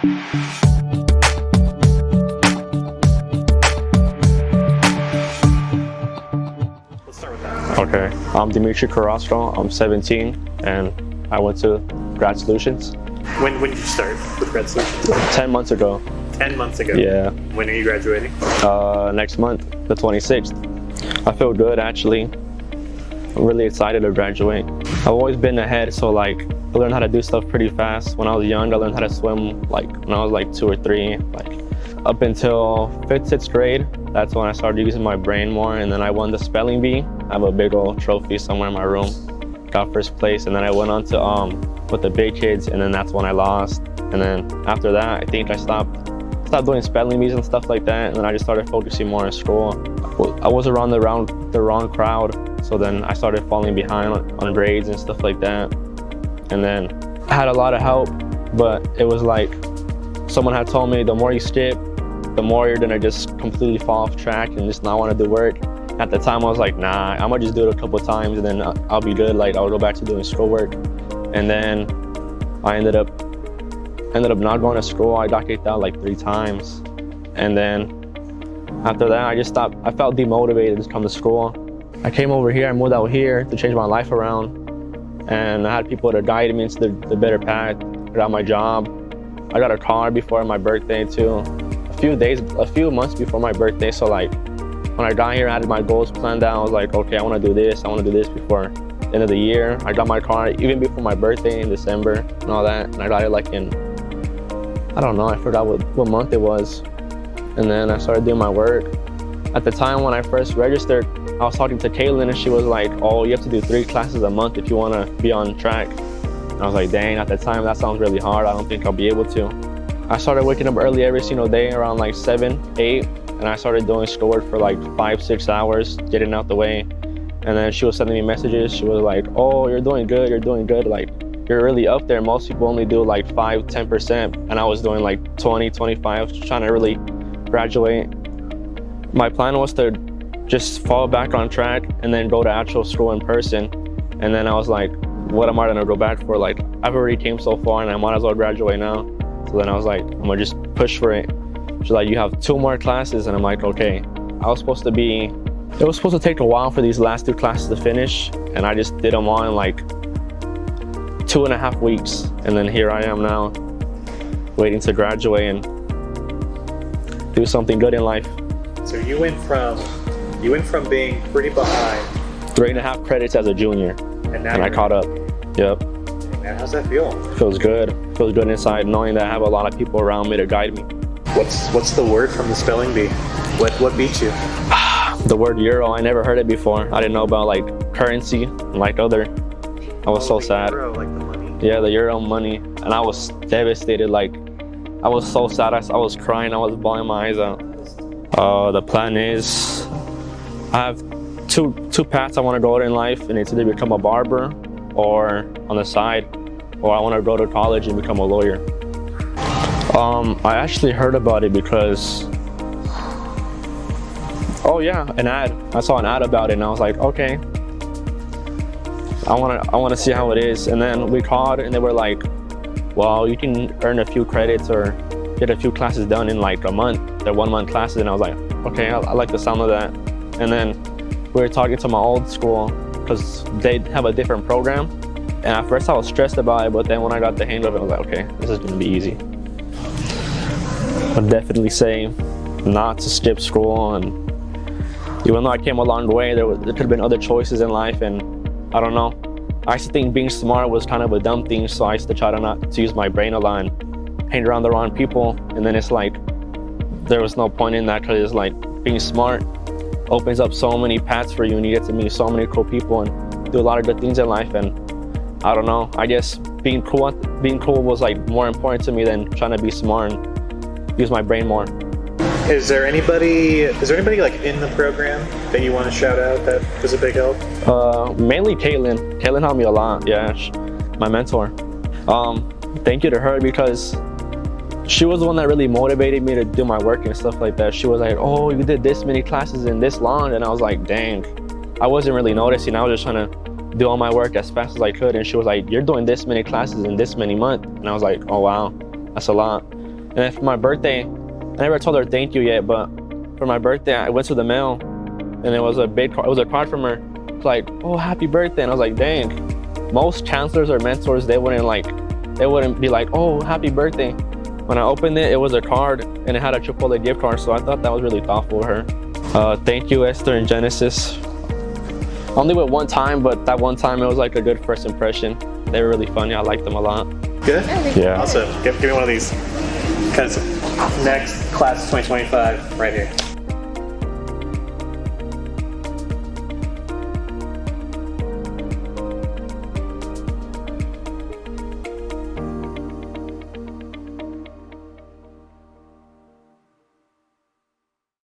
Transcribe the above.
Let's start with that. Okay, I'm Demetri. I'm 17 and I went to Grad Solutions. When did you start with Grad Solutions? 10 months ago. 10 months ago? Yeah. When are you graduating? Next month, the 26th. I feel good actually. I'm really excited to graduate. I've always been ahead, so like I learned how to do stuff pretty fast. When I was young, I learned how to swim like when I was like 2 or 3. Like up until 5th, 6th grade, that's when I started using my brain more, and then I won the spelling bee. I have a big old trophy somewhere in my room. Got first place, and then I went on to with the big kids, and then that's when I lost. And then after that, I think I stopped doing spelling bees and stuff like that, and then I just started focusing more on school. I was around the wrong crowd, so then I started falling behind on grades and stuff like that. And then I had a lot of help, but it was like someone had told me the more you skip, the more you're gonna just completely fall off track and just not want to do work. At the time, I was like, nah, I'm gonna just do it a couple of times and then I'll be good. Like I'll go back to doing schoolwork. And then I ended up not going to school. I got kicked out like 3 times. And then after that, I just stopped. I felt demotivated to come to school. I came over here, I moved out here to change my life around. And I had people to guide me into the better path. I got my job. I got a car before my birthday too. A few months before my birthday. So like when I got here, I had my goals planned out. I was like, okay, I want to do this. I want to do this before the end of the year. I got my car even before my birthday in December and all that. And I got it like in, I don't know, I forgot what month it was. And then I started doing my work. At the time when I first registered, I was talking to Kaitlyn and she was like, oh, you have to do 3 classes a month if you want to be on track. And I was like, dang, at the time that sounds really hard. I don't think I'll be able to. I started waking up early every single day around like 7, 8, and I started doing schoolwork for like 5, 6 hours, getting out the way. And then she was sending me messages. She was like, oh, you're doing good, like you're really up there. Most people only do like 5, 10%, and I was doing like 20, 25, trying to really graduate. My plan was to just fall back on track and then go to actual school in person. And then I was like, what am I gonna go back for? Like, I've already came so far and I might as well graduate now. So then I was like, I'm gonna just push for it. She's like, you have 2 more classes. And I'm like, okay. It was supposed to take a while for these last 2 classes to finish. And I just did them all in like 2.5 weeks. And then here I am now, waiting to graduate and do something good in life. So you went from being pretty behind. 3.5 credits as a junior. And I caught up. Yep. Man, how's that feel? Feels good. Feels good inside knowing that I have a lot of people around me to guide me. What's the word from the spelling bee? What beat you? The word euro, I never heard it before. I didn't know about like currency and like other. I was so sad. Euro, like the money. Yeah, the euro money. And I was devastated. Like I was so sad. I was crying. I was bawling my eyes out. The plan is I have two paths I want to go in life, and it's either become a barber or on the side, or I want to go to college and become a lawyer. I actually heard about it because, oh yeah, an ad. I saw an ad about it and I was like, okay, I want to see how it is. And then we called and they were like, well, you can earn a few credits or get a few classes done in like a month. They're 1-month classes. And I was like, okay, I like the sound of that. And then we were talking to my old school because they have a different program. And at first I was stressed about it, but then when I got the hang of it, I was like, okay, this is gonna be easy. I'd definitely say not to skip school, and even though I came a long way, there could have been other choices in life, and I don't know. I used to think being smart was kind of a dumb thing, so I used to try to not to use my brain a lot and hang around the wrong people, and then it's like, there was no point in that because it's like being smart opens up so many paths for you and you get to meet so many cool people and do a lot of good things in life. And I don't know, I guess being cool was like more important to me than trying to be smart and use my brain more. Is there anybody like in the program that you want to shout out that was a big help? Mainly Kaitlyn. Kaitlyn helped me a lot, yeah, my mentor. Thank you to her because she was the one that really motivated me to do my work and stuff like that. She was like, oh, you did this many classes in this long, and I was like, dang. I wasn't really noticing, I was just trying to do all my work as fast as I could, and she was like, you're doing this many classes in this many months, and I was like, oh wow, that's a lot. then for my birthday, I never told her thank you yet, but for my birthday, I went to the mail, and it was a big card. It was a card from her. It's like, oh, happy birthday. And I was like, dang. Most counselors or mentors, they wouldn't be like, oh, happy birthday. When I opened it, it was a card, and it had a Chipotle gift card, so I thought that was really thoughtful of her. Thank you, Esther and Genesis. Only went one time, but that one time it was like a good first impression. They were really funny. I liked them a lot. Good? Yeah. Awesome. Give me one of these. Because next class is 2025 right here.